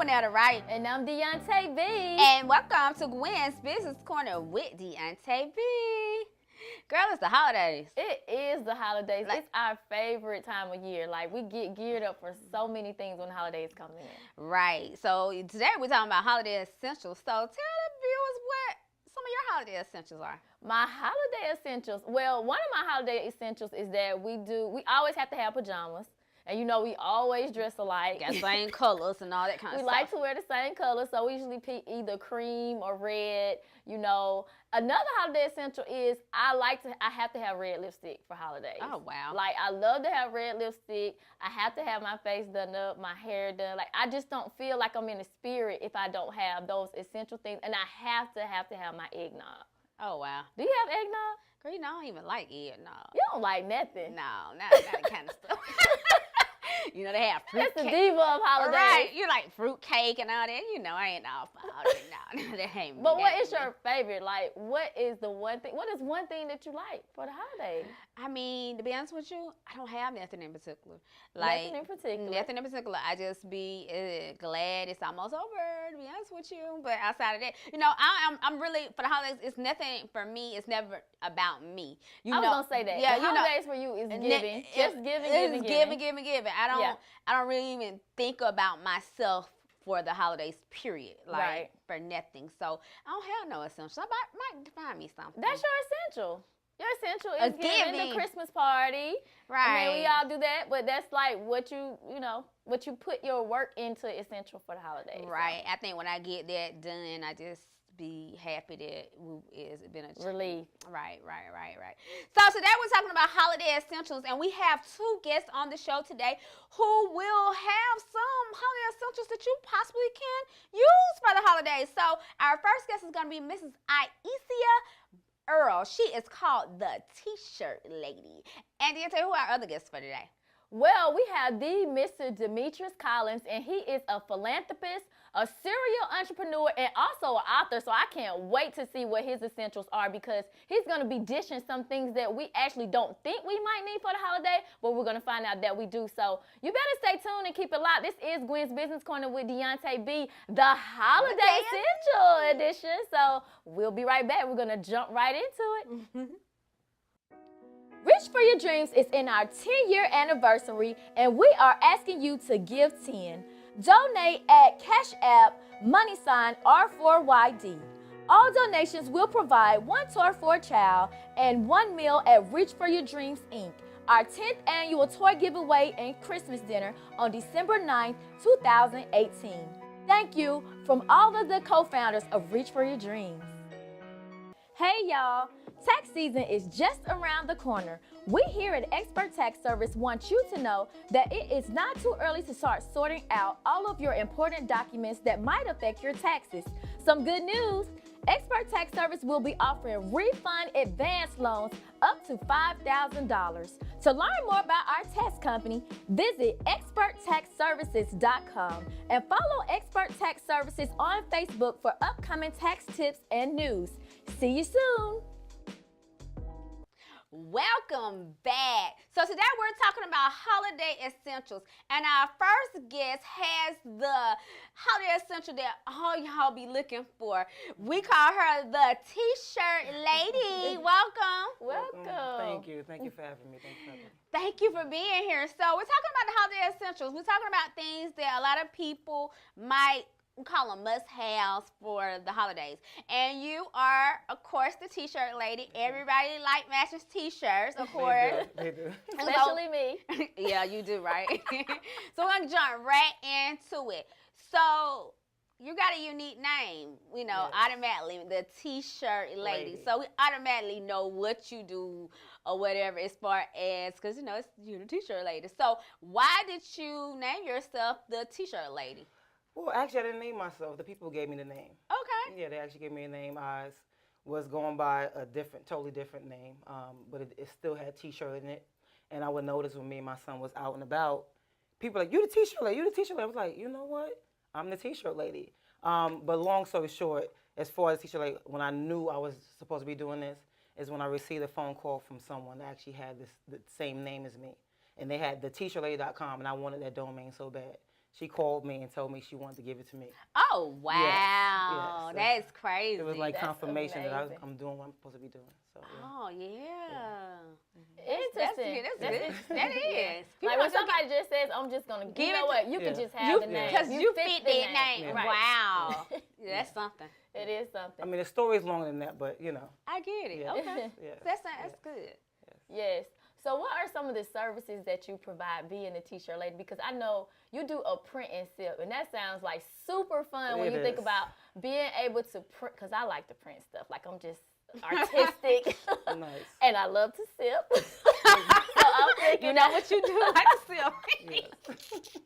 Gwennetta, Wright. And I'm Deonta B. And welcome to Gwen's Business Corner with Deonta B. Girl, it's the holidays. It is the holidays. It's our favorite time of year. Like, we get geared up for so many things when the holidays come in. Right. So today we're talking about holiday essentials. So tell the viewers what some of your holiday essentials are. My holiday essentials. Well, one of my holiday essentials is that we always have to have pajamas. And, you know, we always dress alike. Got same colors and all that kind of We stuff. like to wear the same colors, so we usually pick either cream or red, you know. Another holiday essential is I have to have red lipstick for holidays. Oh, wow. Like, I love to have red lipstick. I have to have my face done up, my hair done. Like, I just don't feel like I'm in the spirit if I don't have those essential things. And I have to have my eggnog. Oh, wow. Do you have eggnog? Girl, you know, I don't even like eggnog. You don't like nothing. No, not that kind of stuff. You know, they have fruit That's the cake. diva of holidays. Right, you like fruit cake and all that. You know, I ain't all for all that. No, that ain't. But what is your favorite? Like, what is one thing that you like for the holidays? I mean, to be honest with you, I don't have nothing in particular. Like, nothing in particular. Nothing in particular. I just be glad it's almost over, to be honest with you. But outside of that, you know, I'm really, for the holidays, it's nothing for me. It's never about me. I was going to say that. Yeah, the holidays for you is giving. Just giving. I don't really even think about myself for the holidays, period. Like, for nothing. So, I don't have no essentials. I might find me something. That's your essential. Your essential is giving the Christmas party. Right. I mean, we all do that, but that's like what you put your work into essential for the holidays. Right. So. I think when I get that done, I just be happy that it's been a relief. Right. So today we're talking about holiday essentials, and we have two guests on the show today who will have some holiday essentials that you possibly can use for the holidays. So our first guest is going to be Mrs. Isia Earl. She is called the T-shirt lady. And Deonta, who are our other guests for today? Well, we have the Mr. Demetrius Collins, and he is a philanthropist, a serial entrepreneur, and also an author. So I can't wait to see what his essentials are, because he's going to be dishing some things that we actually don't think we might need for the holiday, but we're going to find out that we do. So you better stay tuned and keep it locked. This is Gwen's Business Corner with Deonta B, the Holiday Essential Edition. So we'll be right back. We're going to jump right into it. Reach for Your Dreams is in our 10-year anniversary, and we are asking you to give 10. Donate at Cash App $R4YD. All donations will provide one toy for a child and one meal at Reach for Your Dreams, Inc., our 10th annual toy giveaway and Christmas dinner on December 9th, 2018. Thank you from all of the co-founders of Reach for Your Dreams. Hey y'all, tax season is just around the corner. We here at Expert Tax Service want you to know that it is not too early to start sorting out all of your important documents that might affect your taxes. Some good news, Expert Tax Service will be offering refund advance loans up to $5,000. To learn more about our tax company, visit experttaxservices.com and follow Expert Tax Services on Facebook for upcoming tax tips and news. See you soon. Welcome back. So today we're talking about holiday essentials, and our first guest has the holiday essential that all y'all be looking for. We call her the T-shirt lady. Welcome. Thank you for having me. Thank you for being here. So we're talking about the holiday essentials. We're talking about things that a lot of people might call them must-haves for the holidays. And you are, of course, the T-shirt lady. Everybody like matches T-shirts, of course. They do. Especially me. Yeah, you do, right? So we're going to jump right into it. So you got a unique name, you know, automatically, the T-shirt lady. So we automatically know what you do or whatever as far as, because, you know, you're the T-shirt lady. So why did you name yourself the T-shirt lady? Well, actually, I didn't name myself. The people gave me the name. Okay. Yeah, they actually gave me a name. I was going by a totally different name, but it still had T-shirt in it. And I would notice when me and my son was out and about, people were like, you the T-shirt lady, you the T-shirt lady. I was like, you know what? I'm the T-shirt lady. But long story short, as far as T-shirt lady, when I knew I was supposed to be doing this, is when I received a phone call from someone that actually had the same name as me. And they had the t-shirtlady.com, and I wanted that domain so bad. she called me and told me she wanted to give it to me. Oh, wow. Yes. That's crazy. It was like That's confirmation that amazing. I'm doing what I'm supposed to be doing. So yeah. Oh, yeah. Interesting. That's good. That is. People Like when don't think somebody just says, I'm just going to, Give you it know to- what, you Yeah. can just have the name. because you fit the that name. Yeah. Right. Wow. Yeah, that's something. It is something. I mean, the story's longer than that, but you know. I get it. Yeah. Okay. Yes. That's good. Yes. So what are some of the services that you provide being a t-shirt lady? Because I know you do a print and sip, and that sounds like super fun when It you think is. about being able to print, because I like to print stuff. Like I'm just artistic. Nice. And I love to sip. So I'm thinking You know what you do? I can see. Yes.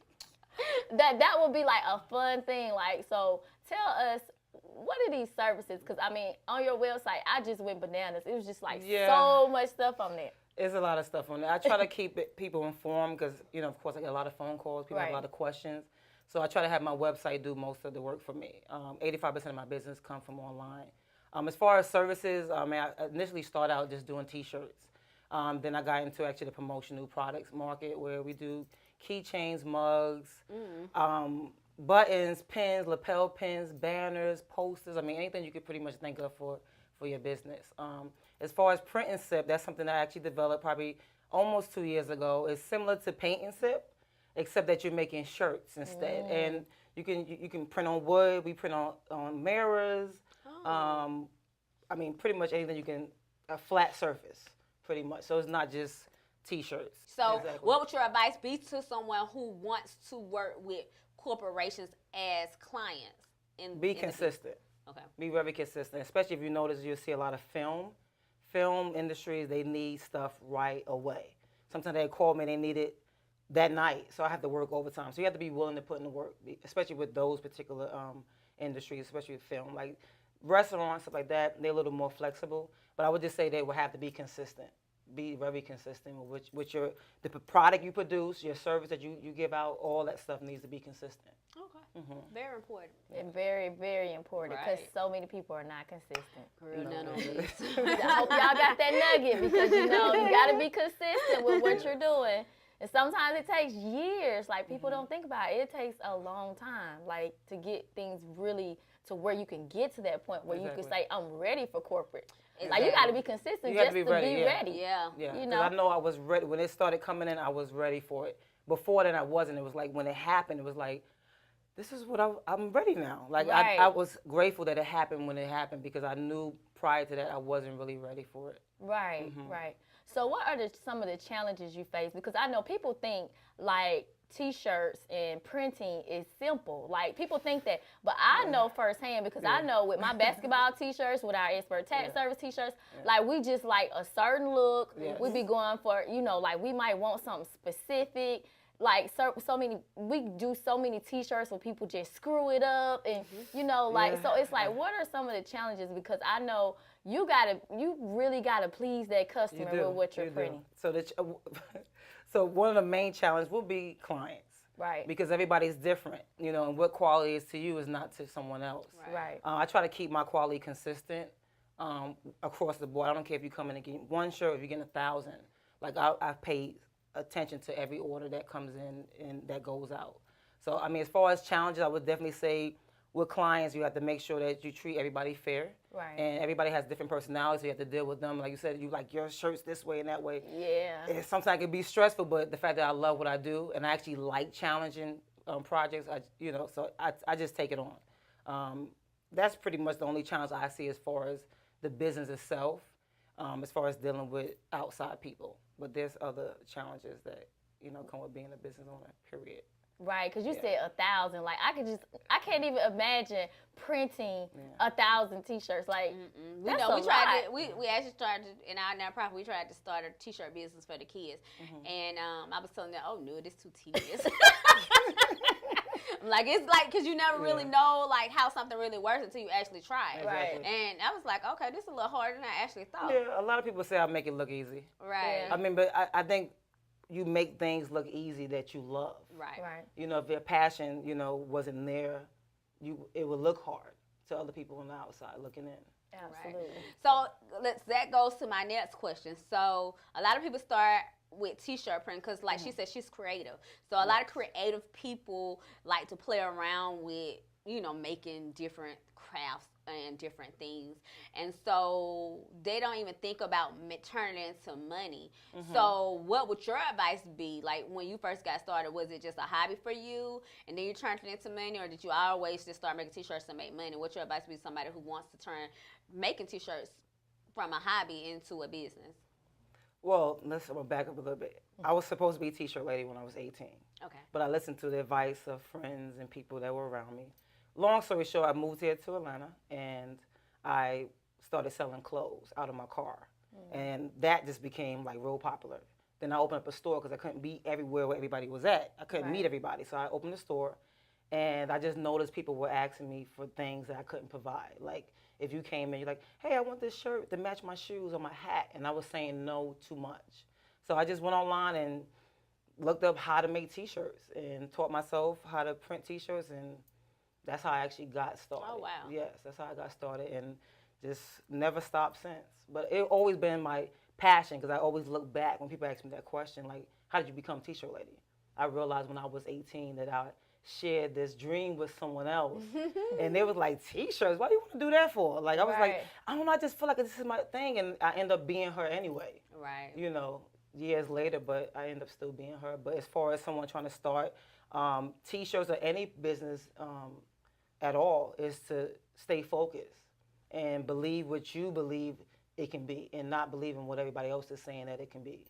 that would be like a fun thing. Like, so tell us, what are these services? Because I mean, on your website, I just went bananas. It was just like Yeah. so much stuff on there. There's a lot of stuff on there. I try to keep people informed because, you know, of course, I get a lot of phone calls. People have Right. a lot of questions. So I try to have my website do most of the work for me. 85% of my business come from online. As far as services, I initially started out just doing T-shirts. Then I got into actually the promotional products market where we do keychains, mugs, buttons, pins, lapel pins, banners, posters. I mean, anything you could pretty much think of for your business. As far as print and sip, that's something that I actually developed probably almost 2 years ago. It's similar to paint and sip, except that you're making shirts instead. And you can print on wood. We print on mirrors. I mean, pretty much anything you can, a flat surface, pretty much. So it's not just T-shirts. So, Exactly. what would your advice be to someone who wants to work with corporations as clients? Be in the consistent. Okay. Be very consistent, especially if you notice you'll see a lot of film industries, they need stuff right away. Sometimes they call me, they need it that night, so I have to work overtime. So you have to be willing to put in the work, especially with those particular industries, especially with film. Like restaurants, stuff like that, they're a little more flexible. But I would just say they would have to be consistent. Be very consistent with the product you produce, your service that you give out, all that stuff needs to be consistent. Okay. Very important. And very, very important because Right. so many people are not consistent. Girl, No, none on it this. I hope y'all got that nugget because, you know, you got to be consistent with what you're doing. And sometimes it takes years. Like, people don't think about it. It takes a long time, like, to get things really to where you can get to that point where you can say, I'm ready for corporate. Like, you got to be consistent You have just to to be be ready, ready. Yeah. Yeah, You 'cause know? I know I was ready. When it started coming in, I was ready for it. Before then, I wasn't. It was like when it happened, it was like, this is what I'm ready now. Like, Right. I was grateful that it happened when it happened because I knew prior to that I wasn't really ready for it. Right, right. So what are some of the challenges you face? Because I know people think like T-shirts and printing is simple. Like people think that, but I know firsthand because I know with my basketball T-shirts, with our expert tax service T-shirts, like we just like a certain look. Yes. We be going for, you know, like we might want something specific. Like so many, we do so many T-shirts where people just screw it up, and you know, like so it's like, what are some of the challenges? Because I know you really gotta please that customer with what you're You do. printing. So one of the main challenges will be clients. Right. Because everybody's different, you know, and what quality is to you is not to someone else. Right. I try to keep my quality consistent across the board. I don't care if you come in and get one shirt, if you're getting 1,000. Like I pay attention to every order that comes in and that goes out. So I mean, as far as challenges, I would definitely say with clients, you have to make sure that you treat everybody fair. Right. And everybody has different personalities, so you have to deal with them. Like you said, you like your shirts this way and that way. Yeah. And sometimes it can be stressful, but the fact that I love what I do and I actually like challenging projects, so I just take it on. That's pretty much the only challenge I see as far as the business itself, as far as dealing with outside people. But there's other challenges that, come with being a business owner, period. Right, because you said 1,000. Like I can't even imagine printing 1,000 T-shirts. Like that's a lot. We actually started in our nonprofit. We tried to start a T-shirt business for the kids, and I was telling them, "Oh no, this is too tedious." Like it's like because you never really know like how something really works until you actually try it. Right. And I was like, okay, this is a little harder than I actually thought. Yeah, a lot of people say I make it look easy. Right. Yeah. I mean, but I think you make things look easy that you love. Right. Right. If your passion, wasn't there, it would look hard to other people on the outside looking in. Absolutely. So that goes to my next question. So a lot of people start with t-shirt print because like she said, she's creative. So a lot of creative people like to play around with, making different crafts and different things. And so they don't even think about turning it into money. So what would your advice be? Like when you first got started, was it just a hobby for you and then you turned it into money, or did you always just start making t-shirts to make money? What's your advice be to somebody who wants to turn making t-shirts from a hobby into a business? Well, let's back up a little bit. I was supposed to be a t-shirt lady when I was 18. Okay. But I listened to the advice of friends and people that were around me. Long story short, I moved here to Atlanta and I started selling clothes out of my car. And that just became like real popular. Then I opened up a store because I couldn't be everywhere where everybody was at. I couldn't meet everybody. So I opened a store and I just noticed people were asking me for things that I couldn't provide. Like if you came in, you're like, hey, I want this shirt to match my shoes or my hat. And I was saying no too much. So I just went online and looked up how to make t-shirts and taught myself how to print t-shirts, and that's how I actually got started. Oh, wow. Yes, that's how I got started and just never stopped since. But it always been my passion because I always look back when people ask me that question, like, how did you become t-shirt lady? I realized when I was 18 that I shared this dream with someone else. And they was like, t-shirts, why do you want to do that for? Like, I was like, I don't know, I just feel like this is my thing. And I end up being her anyway. Right. Years later, but I end up still being her. But as far as someone trying to start t-shirts or any business at all, is to stay focused and believe what you believe it can be and not believe in what everybody else is saying that it can be.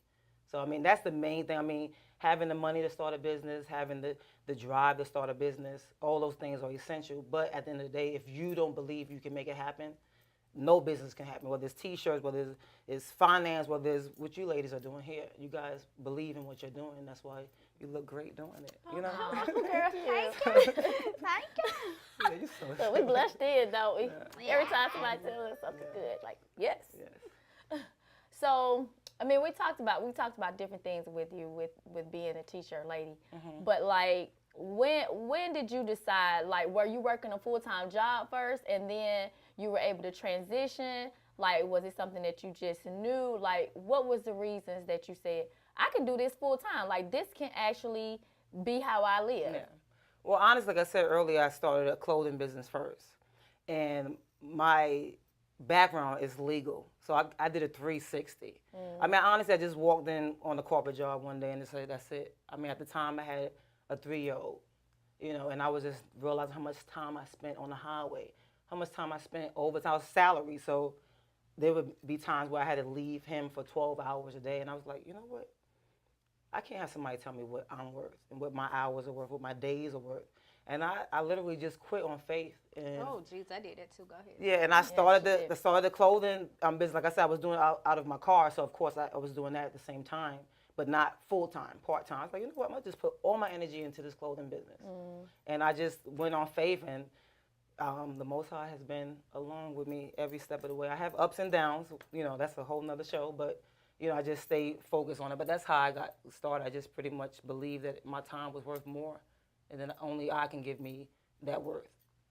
So, I mean, that's the main thing. I mean, having the money to start a business, having the drive to start a business, all those things are essential. But at the end of the day, if you don't believe you can make it happen, no business can happen, whether it's t-shirts, whether it's finance, whether it's what you ladies are doing here. You guys believe in what you're doing, and that's why you look great doing it. Oh, girl, Thank you. thank you. Yeah, you're So we blushed in, don't we? Every time somebody tells us something good, like, yes. So, I mean, we talked about different things with you, with being a t-shirt lady. But like, when did you decide, like, were you working a full-time job first and then you were able to transition? Like, was it something that you just knew? Like, what was the reasons that you said, I can do this full-time? Like, this can actually be how I live. Yeah. Well, honestly, like I said earlier, I started a clothing business first. And my background is legal. So I did a 360. I mean, honestly, I just walked in on a corporate job one day and just said, that's it. I mean, at the time, I had a 3-year-old, and I was just realizing how much time I spent on the highway, how much time I spent overtime. I was salary, so there would be times where I had to leave him for 12 hours a day, and I was like, you know what? I can't have somebody tell me what I'm worth and what my hours are worth, what my days are worth. And I literally just quit on faith. And Oh, geez, I did that too. Go ahead. yeah, and I started the clothing business. Like I said, I was doing it out of my car, so of course I was doing that at the same time, but not full time, part time. I was like, you know what? I'm gonna just put all my energy into this clothing business, and I just went on faith, and the Most High has been along with me every step of the way. I have ups and downs, that's a whole nother show, but I just stayed focused on it. But that's how I got started. I just pretty much believed that my time was worth more, and then only I can give me that worth.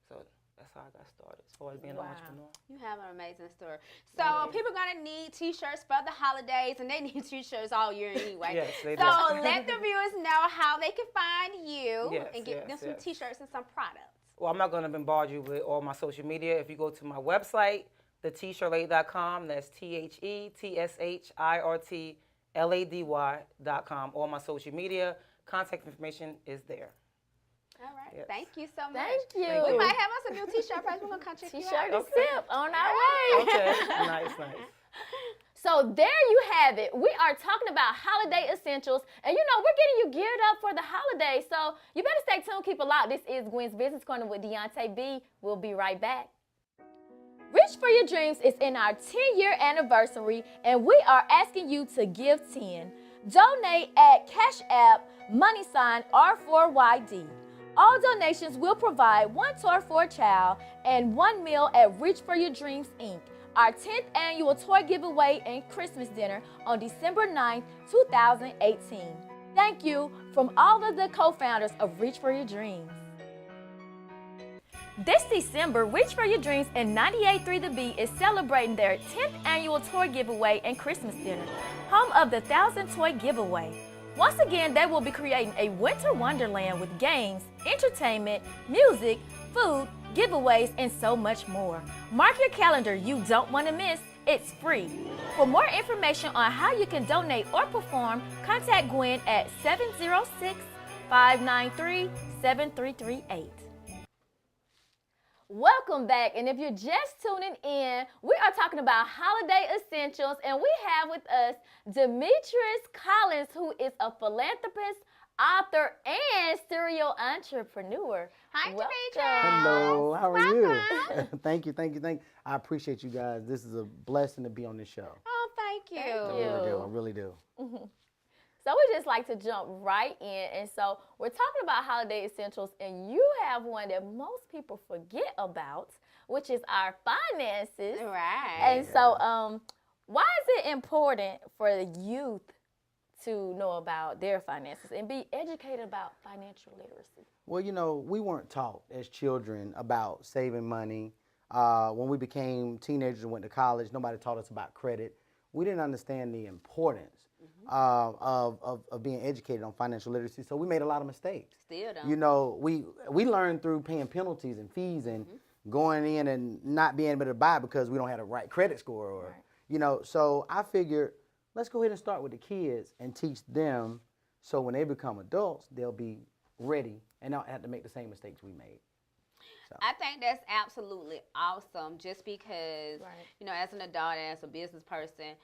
So that's how I got started as far as being an entrepreneur. You have an amazing story. So people are going to need t-shirts for the holidays, and they need t-shirts all year anyway. Yes, they do. So let the viewers know how they can find you and get them some t-shirts and some products. Well, I'm not going to bombard you with all my social media. If you go to my website, thetshirtlady.com, that's TheTshirtlady.com, all my social media, contact information is there. All right. Yes. Thank you so much. Thank you. We might have us a new t-shirt price. We're going to come check you out. T-shirt is sip on our way. Okay, nice. So there you have it. We are talking about holiday essentials. And we're getting you geared up for the holidays. So you better stay tuned, keep it locked. This is Gwen's Business Corner with Deonta B. We'll be right back. Reach for Your Dreams is in our 10-year anniversary, and we are asking you to give 10. Donate at Cash App $R4YD. All donations will provide 1 toy for a child and 1 meal at Reach for Your Dreams, Inc., our 10th annual toy giveaway and Christmas dinner on December 9th, 2018. Thank you from all of the co-founders of Reach for Your Dreams. This December, Reach for Your Dreams and 98.3 The Beat is celebrating their 10th annual toy giveaway and Christmas dinner, home of the 1,000 Toy Giveaway. Once again, they will be creating a winter wonderland with games, entertainment, music, food, giveaways, and so much more. Mark your calendar, you don't want to miss. It's free. For more information on how you can donate or perform, contact Gwen at 706-593-7338. Welcome back, and if you're just tuning in, we are talking about holiday essentials, and we have with us Demetrius Collins, who is a philanthropist, author, and serial entrepreneur. Hi, Welcome. Demetrius. Hello, how are you? Welcome. Thank you. I appreciate you guys. This is a blessing to be on this show. Oh, thank you. I really do. So we just like to jump right in, and so we're talking about holiday essentials, and you have one that most people forget about, which is our finances. Right. And so, why is it important for the youth to know about their finances and be educated about financial literacy? Well, we weren't taught as children about saving money. When we became teenagers and went to college, nobody taught us about credit. We didn't understand the importance of being educated on financial literacy, so we made a lot of mistakes. Still don't. We learned through paying penalties and fees and going in and not being able to buy because we don't have the right credit score, or so I figured, let's go ahead and start with the kids and teach them, so when they become adults, they'll be ready and not have to make the same mistakes we made. So. I think that's absolutely awesome, just because, as an adult, as a business person,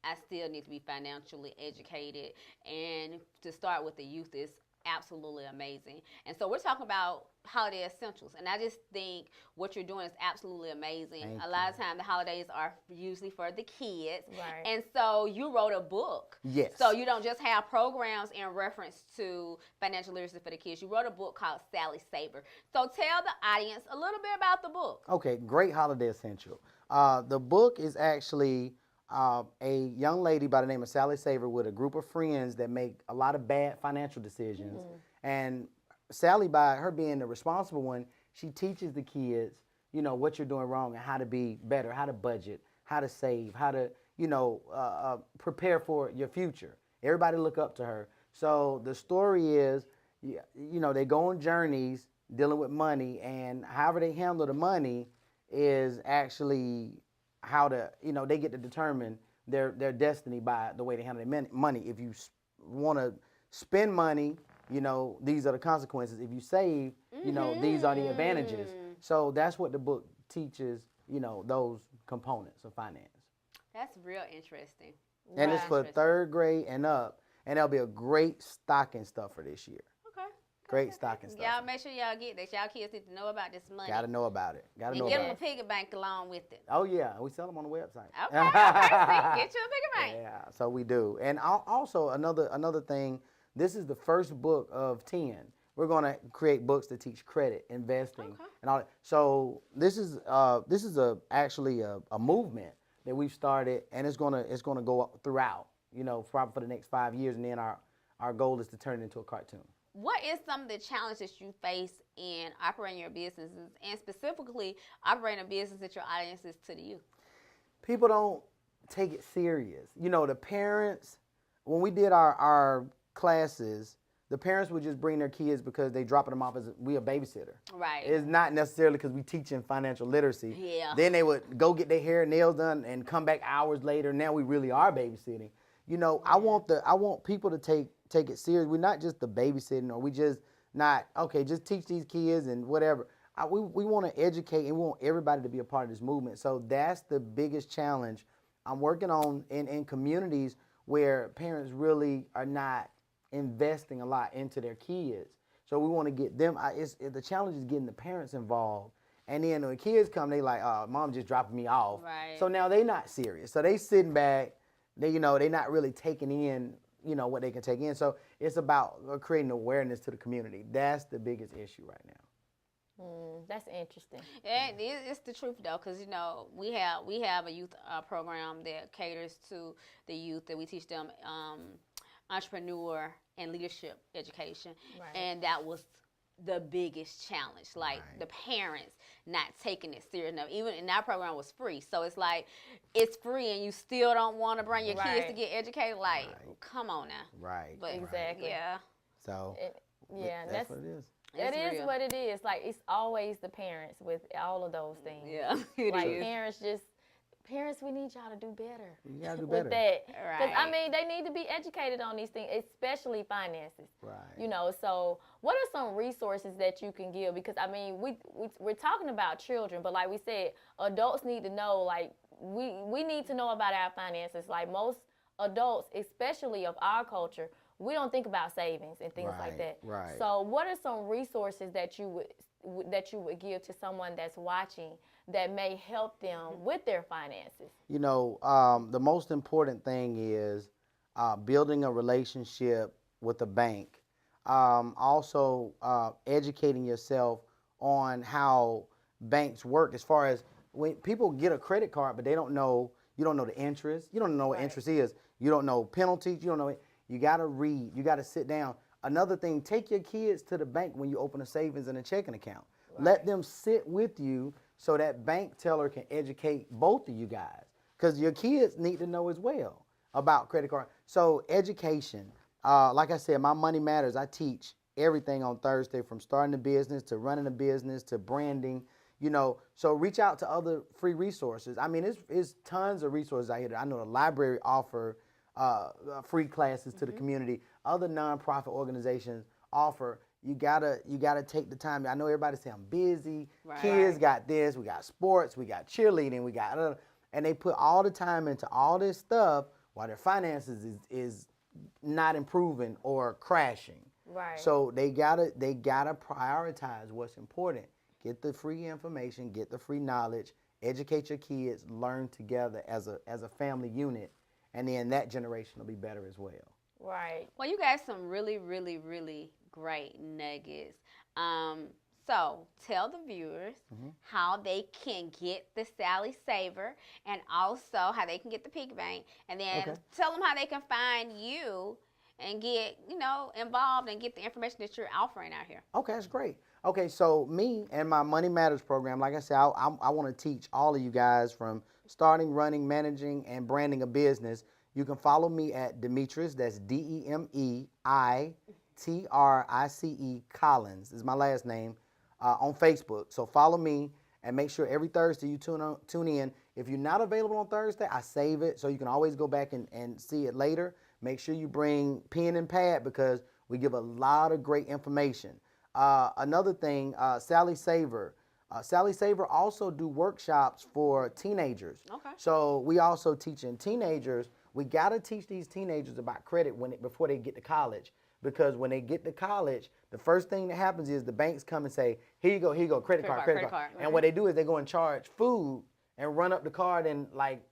I still need to be financially educated, and to start with the youth is absolutely amazing. And so we're talking about holiday essentials, and I just think what you're doing is absolutely amazing. Thank a lot of times the holidays are usually for the kids, Right. and so you wrote a book. Yes. So you don't just have programs in reference to financial literacy for the kids. You wrote a book called Sally Saver. So tell the audience a little bit about the book. Okay, great holiday essential. The book is actually a young lady by the name of Sally Saver with a group of friends that make a lot of bad financial decisions. And Sally, by her being the responsible one, she teaches the kids, what you're doing wrong and how to be better, how to budget, how to save, how to, prepare for your future. Everybody look up to her. So the story is, they go on journeys dealing with money, and however they handle the money is actually how to, they get to determine their destiny by the way they handle their money. If you want to spend money, these are the consequences. If you save, these are the advantages. So that's what the book teaches, those components of finance. That's real interesting. And it's for third grade and up, and there'll be a great stocking stuffer this year. Okay. Great stocking stuffer. Y'all make sure y'all get this. Y'all kids need to know about this money. Gotta know about it. And get them a piggy bank along with it. Oh yeah, we sell them on the website. Okay, see, get you a piggy bank. Yeah, so we do. And also another thing, this is the first book of 10. We're gonna create books to teach credit, investing, and all that. So this is actually a movement that we've started, and it's gonna go throughout, probably for the next 5 years, and then our goal is to turn it into a cartoon. What is some of the challenges you face in operating your businesses, and specifically operating a business that your audience is to the youth? People don't take it serious. The parents, when we did our classes, the parents would just bring their kids because they dropping them off as we a babysitter. Right. It's not necessarily because we teaching financial literacy. Yeah. Then they would go get their hair and nails done and come back hours later. Now we really are babysitting. I want people to take it serious. We're not just the babysitting, or we just not, just teach these kids and whatever. We want to educate, and we want everybody to be a part of this movement. So that's the biggest challenge I'm working on in communities where parents really are not investing a lot into their kids. So we want to get them, the challenge is getting the parents involved. And then when the kids come, they like, mom just dropping me off. Right. So now they not serious. So they sitting back, they not really taking in, what they can take in. So it's about creating awareness to the community. That's the biggest issue right now. That's interesting. Yeah, it's the truth though, because we have a youth program that caters to the youth, that we teach them entrepreneur and leadership education, and that was the biggest challenge, like Right. the parents not taking it serious enough. Even in our program was free, so it's like it's free and you still don't want to bring your kids to Right. get educated. Like, Right. come on now. Right. But right. Exactly. yeah, So Yeah, that's what it is. It It's is real. what it is. Like, it's always the parents with all of those things. yeah, it Like, is. parents, we need y'all to do better. You gotta do With better. that. Because, I Right. mean, they need to be educated on these things, especially finances. Right. You know, so what are some resources that you can give? Because, I mean, we're talking about children, but like we said, adults need to know, like, we need to know about our finances. Like, most adults, especially of our culture, we don't think about savings and things like Right, that. right. So what are some resources that you would give to someone that's watching that may help them with their finances? You know, the most important thing is building a relationship with a bank. Also, educating yourself on how banks work. As far as when people get a credit card, but they don't know, you don't know the interest. You don't know what Right. interest is. You don't know penalties. You don't know it. You got to read. You got to sit down. Another thing, take your kids to the bank when you open a savings and a checking account. Let them sit with you so that bank teller can educate both of you guys. Because your kids need to know as well about credit card. So education, like I said, my Money Matters, I teach everything on Thursday, from starting a business to running a business to branding, you know. So reach out to other free resources. I mean, it's tons of resources out here. I know the library offer free classes to the community. Other nonprofit organizations offer. You gotta take the time. I know everybody say I'm busy. Right. Kids got this. We got sports. We got cheerleading. We got and they put all the time into all this stuff while their finances is not improving or crashing. Right. So they gotta prioritize what's important. Get the free information. Get the free knowledge. Educate your kids. Learn together as a family unit, and then that generation will be better as well. Right. Well, you guys some really, really, really great nuggets. So tell the viewers how they can get the Sally Saver, and also how they can get the piggy bank, and then Okay. tell them how they can find you and get, involved and get the information that you're offering out here. Okay, that's great. Okay, so me and my Money Matters program, like I said, I want to teach all of you guys from starting, running, managing, and branding a business. You can follow me at Demetrius, that's DEMEITRICE Collins, is my last name, on Facebook. So follow me and make sure every Thursday you tune in. If you're not available on Thursday, I save it so you can always go back and see it later. Make sure you bring pen and pad because we give a lot of great information. Another thing, Sally Saver. Sally Saver also do workshops for teenagers. Okay. So we also teaching teenagers. We got to teach these teenagers about credit before they get to college. Because when they get to college, the first thing that happens is the banks come and say, here you go, credit card. And what they do is they go and charge food and run up the card in like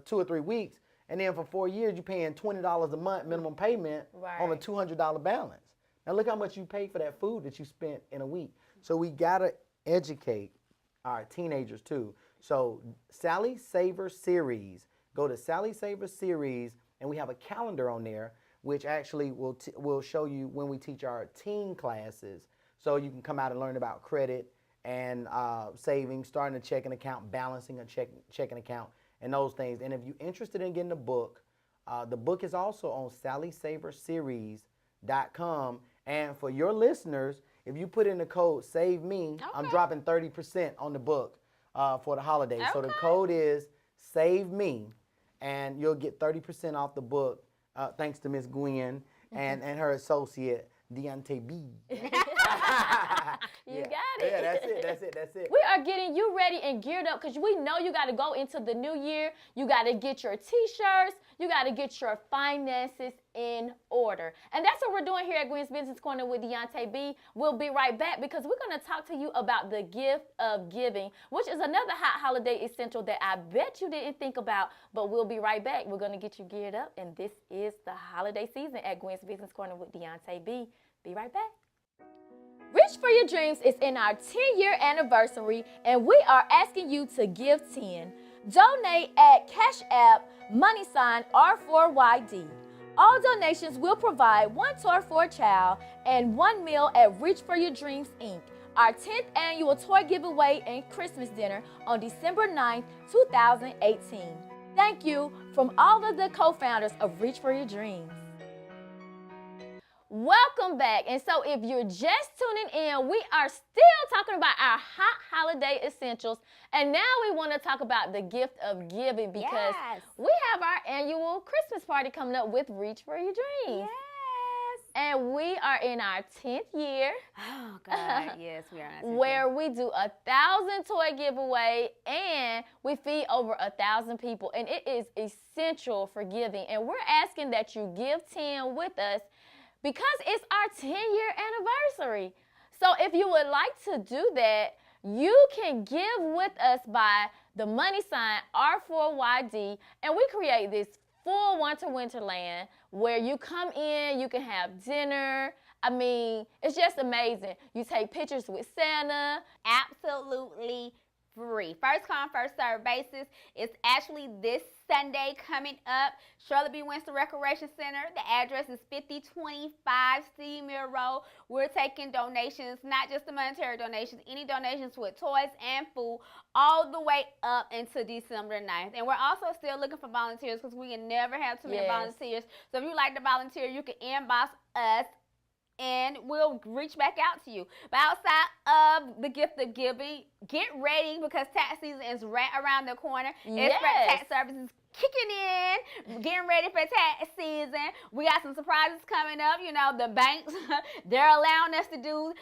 2 or 3 weeks. And then for 4 years, you're paying $20 a month minimum payment on a $200 balance. Now look how much you pay for that food that you spent in a week. So we got to educate our teenagers too. So Sally Saver Series, go to Sally Saver Series, and we have a calendar on there which actually will show you when we teach our teen classes. So you can come out and learn about credit and saving, starting a checking account, balancing a checking account, and those things. And if you're interested in getting the book is also on SallySaverSeries.com. And for your listeners, if you put in the code SAVE ME, I'm dropping 30% on the book for the holidays. So the code is SAVE ME, and you'll get 30% off the book. Thanks to Miss Gwen and her associate, Deonta B. You got it. Yeah, that's it. We are getting you ready and geared up because we know you got to go into the new year. You got to get your T-shirts. You got to get your finances in order. And that's what we're doing here at Gwen's Business Corner with Deonta B. We'll be right back because we're going to talk to you about the gift of giving, which is another hot holiday essential that I bet you didn't think about, but we'll be right back. We're going to get you geared up, and this is the holiday season at Gwen's Business Corner with Deonta B. Be right back. Reach for Your Dreams is in our 10-year anniversary, and we are asking you to give 10. Donate at Cash App, # R4YD. All donations will provide one toy for a child and one meal at Reach for Your Dreams, Inc., our 10th annual toy giveaway and Christmas dinner on December 9th, 2018. Thank you from all of the co-founders of Reach for Your Dreams. Welcome back. And so if you're just tuning in, we are still talking about our hot holiday essentials. And now we want to talk about the gift of giving because we have our annual Christmas party coming up with Reach for Your Dreams. Yes. And we are in our 10th year. Oh, God. Yes, we are. Where we do 1,000 toy giveaway and we feed over 1,000 people. And it is essential for giving. And we're asking that you give 10 with us because it's our 10-year anniversary. So if you would like to do that, you can give with us by the money sign R4YD, and we create this full winter wonderland where you come in, you can have dinner. I mean, it's just amazing. You take pictures with Santa. Absolutely free. First come, first serve basis. It's actually this Sunday coming up. Shirley B. Winston Recreation Center. The address is 5025 Steamere Road. We're taking donations, not just the monetary donations, any donations with toys and food all the way up into December 9th. And we're also still looking for volunteers because we can never have too many volunteers. So if you like to volunteer, you can inbox us and we'll reach back out to you. But outside of the gift of giving, get ready because tax season is right around the corner. Express Tax Services kicking in, getting ready for tax season. We got some surprises coming up. You know, the banks, they're allowing us to do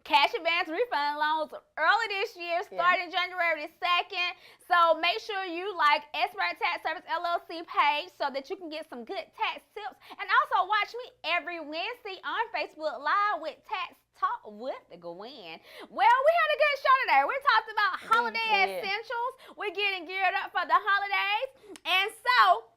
cash advance refund loans early this year, starting January the 2nd. So make sure you like Expert Tax Service LLC page so that you can get some good tax tips. And also watch me every Wednesday on Facebook Live with Tax Talk with the Gwen. Well, we had a good show today. We talked about holiday essentials. We're getting geared up for the holidays. And so,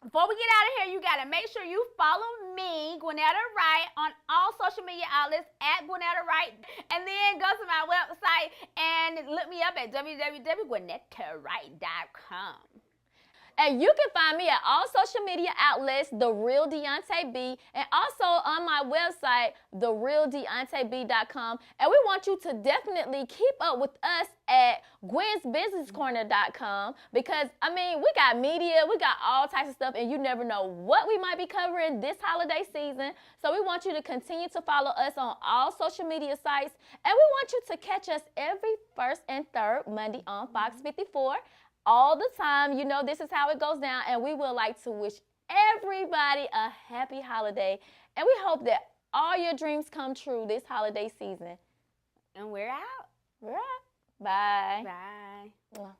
before we get out of here, you got to make sure you follow me, Gwennetta Wright, on all social media outlets at Gwennetta Wright. And then go to my website and look me up at www.gwennettawright.com. And you can find me at all social media outlets, The Real Deonta B, and also on my website, therealdeontab.com. And we want you to definitely keep up with us at gwensbusinesscorner.com because, I mean, we got media, we got all types of stuff, and you never know what we might be covering this holiday season. So we want you to continue to follow us on all social media sites, and we want you to catch us every first and third Monday on Fox 54. All the time. You know, this is how it goes down, and we would like to wish everybody a happy holiday, and we hope that all your dreams come true this holiday season. And we're out. We're out. Bye. Bye. Mwah.